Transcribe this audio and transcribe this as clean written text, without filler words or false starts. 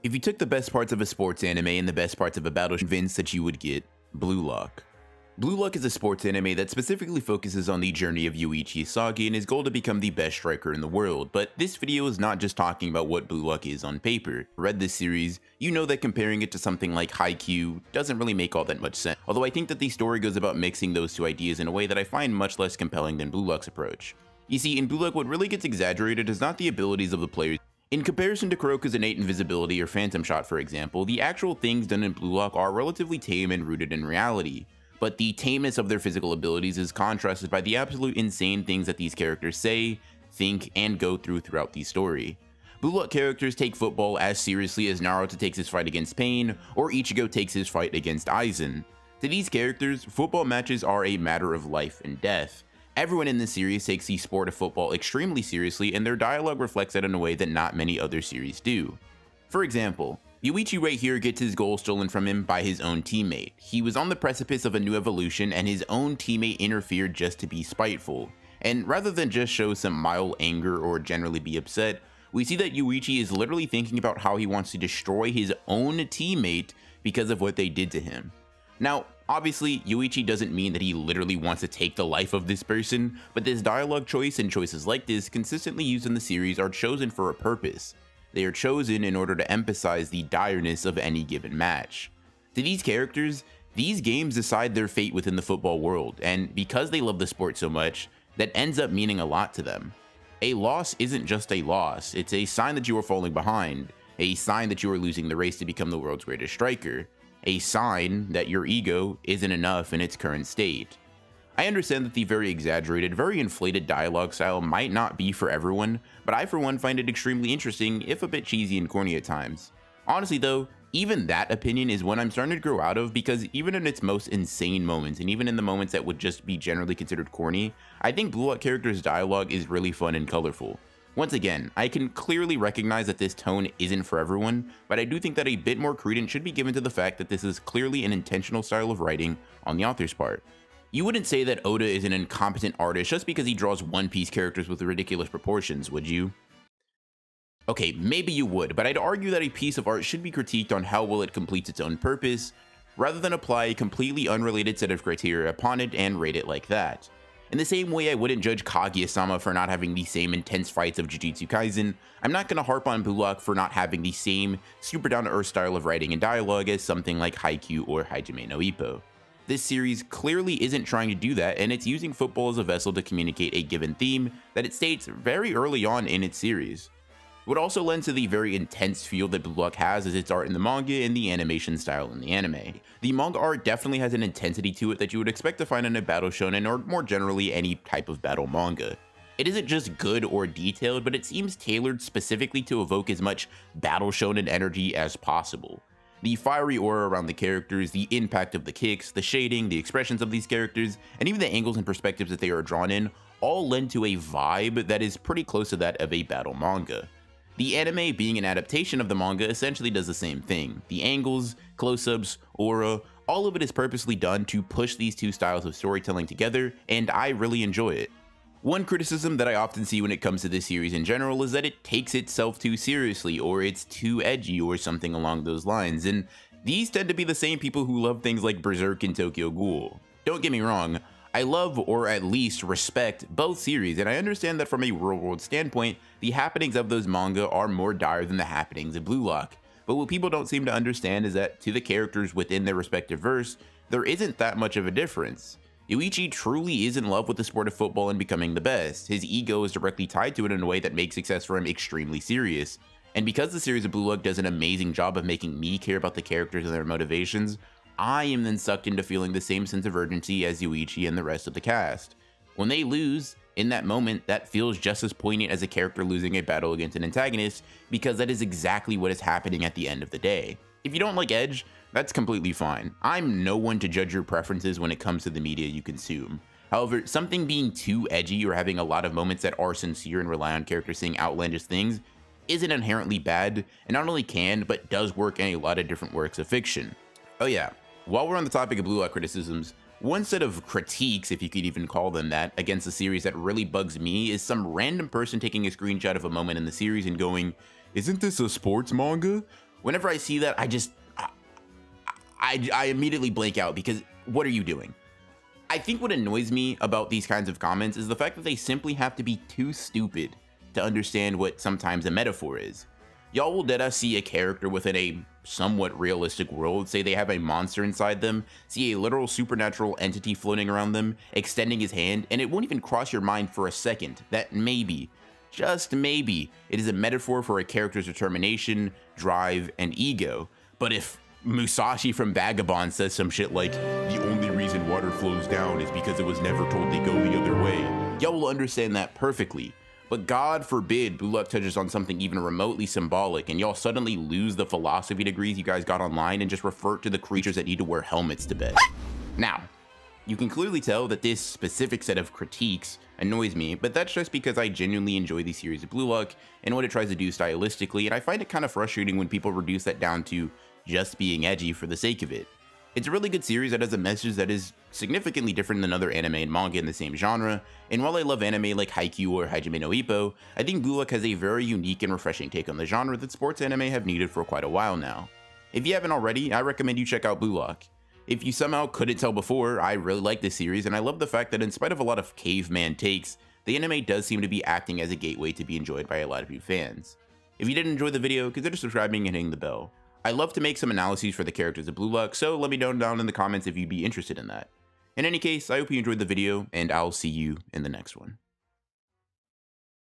If you took the best parts of a sports anime and the best parts of a battle, convinced that you would get Blue Lock. Blue Lock is a sports anime that specifically focuses on the journey of Yuichi Isagi and his goal to become the best striker in the world, but this video is not just talking about what Blue Lock is on paper. Read this series, you know that comparing it to something like Haikyuu doesn't really make all that much sense, although I think that the story goes about mixing those two ideas in a way that I find much less compelling than Blue Lock's approach. You see, in Blue Lock what really gets exaggerated is not the abilities of the players. In comparison to Kuroko's innate invisibility or Phantom Shot for example, the actual things done in Blue Lock are relatively tame and rooted in reality. But the tameness of their physical abilities is contrasted by the absolute insane things that these characters say, think, and go throughout the story. Blue Lock characters take football as seriously as Naruto takes his fight against Pain, or Ichigo takes his fight against Aizen. To these characters, football matches are a matter of life and death. Everyone in this series takes the sport of football extremely seriously, and their dialogue reflects that in a way that not many other series do. For example, Yuichi right here gets his goal stolen from him by his own teammate. He was on the precipice of a new evolution and his own teammate interfered just to be spiteful. And rather than just show some mild anger or generally be upset, we see that Yuichi is literally thinking about how he wants to destroy his own teammate because of what they did to him. Now, obviously, Yuichi doesn't mean that he literally wants to take the life of this person, but this dialogue choice and choices like this consistently used in the series are chosen for a purpose. They are chosen in order to emphasize the direness of any given match. To these characters, these games decide their fate within the football world, and because they love the sport so much, that ends up meaning a lot to them. A loss isn't just a loss, it's a sign that you are falling behind, a sign that you are losing the race to become the world's greatest striker, a sign that your ego isn't enough in its current state. I understand that the very exaggerated, very inflated dialogue style might not be for everyone, but I for one find it extremely interesting, if a bit cheesy and corny at times. Honestly though, even that opinion is one I'm starting to grow out of, because even in its most insane moments, and even in the moments that would just be generally considered corny, I think Blue Lock characters' dialogue is really fun and colorful. Once again, I can clearly recognize that this tone isn't for everyone, but I do think that a bit more credence should be given to the fact that this is clearly an intentional style of writing on the author's part. You wouldn't say that Oda is an incompetent artist just because he draws One Piece characters with ridiculous proportions, would you? Okay, maybe you would, but I'd argue that a piece of art should be critiqued on how well it completes its own purpose, rather than apply a completely unrelated set of criteria upon it and rate it like that. In the same way I wouldn't judge Kaguya-sama for not having the same intense fights of Jujutsu Kaisen, I'm not gonna harp on Blue Lock for not having the same super down-to-earth style of writing and dialogue as something like Haikyuu or Hajime no Ippo. This series clearly isn't trying to do that, and it's using football as a vessel to communicate a given theme that it states very early on in its series. What also lends to the very intense feel that Blue Lock has is its art in the manga and the animation style in the anime. The manga art definitely has an intensity to it that you would expect to find in a battle shonen or more generally any type of battle manga. It isn't just good or detailed, but it seems tailored specifically to evoke as much battle shonen energy as possible. The fiery aura around the characters, the impact of the kicks, the shading, the expressions of these characters, and even the angles and perspectives that they are drawn in all lend to a vibe that is pretty close to that of a battle manga. The anime, being an adaptation of the manga, essentially does the same thing. The angles, close-ups, aura, all of it is purposely done to push these two styles of storytelling together, and I really enjoy it. One criticism that I often see when it comes to this series in general is that it takes itself too seriously, or it's too edgy, or something along those lines, and these tend to be the same people who love things like Berserk and Tokyo Ghoul. Don't get me wrong, I love or at least respect both series, and I understand that from a real-world standpoint, the happenings of those manga are more dire than the happenings of Blue Lock. But what people don't seem to understand is that to the characters within their respective verse, there isn't that much of a difference. Yuichi truly is in love with the sport of football and becoming the best. His ego is directly tied to it in a way that makes success for him extremely serious. And because the series of Blue Lock does an amazing job of making me care about the characters and their motivations, I am then sucked into feeling the same sense of urgency as Yuichi and the rest of the cast. When they lose, in that moment, that feels just as poignant as a character losing a battle against an antagonist, because that is exactly what is happening at the end of the day. If you don't like Edge, that's completely fine. I'm no one to judge your preferences when it comes to the media you consume. However, something being too edgy or having a lot of moments that are sincere and rely on characters saying outlandish things isn't inherently bad, and not only can, but does work in a lot of different works of fiction. Oh yeah, while we're on the topic of Blue Lock criticisms, one set of critiques, if you could even call them that, against the series that really bugs me is some random person taking a screenshot of a moment in the series and going, "Isn't this a sports manga? Whenever I see that, I immediately blank out because what are you doing? I think what annoys me about these kinds of comments is the fact that they simply have to be too stupid to understand what sometimes a metaphor is. Y'all will deadass see a character within a somewhat realistic world, say they have a monster inside them, see a literal supernatural entity floating around them, extending his hand, and it won't even cross your mind for a second that maybe, just maybe, it is a metaphor for a character's determination, drive, and ego. But if Musashi from Vagabond says some shit like, the only reason water flows down is because it was never told to go the other way, y'all will understand that perfectly. But God forbid Blue Lock touches on something even remotely symbolic and y'all suddenly lose the philosophy degrees you guys got online and just refer to the creatures that need to wear helmets to bed. Now, you can clearly tell that this specific set of critiques annoys me, but that's just because I genuinely enjoy the series of Blue Lock and what it tries to do stylistically, and I find it kind of frustrating when people reduce that down to just being edgy for the sake of it. It's a really good series that has a message that is significantly different than other anime and manga in the same genre, and while I love anime like Haikyuu or Hajime no Ippo, I think Blue Lock has a very unique and refreshing take on the genre that sports anime have needed for quite a while now. If you haven't already, I recommend you check out Blue Lock. If you somehow couldn't tell before, I really like this series, and I love the fact that in spite of a lot of caveman takes, the anime does seem to be acting as a gateway to be enjoyed by a lot of new fans. If you did enjoy the video, consider subscribing and hitting the bell. I love to make some analyses for the characters of Blue Lock, so let me know down in the comments if you'd be interested in that. In any case, I hope you enjoyed the video, and I'll see you in the next one.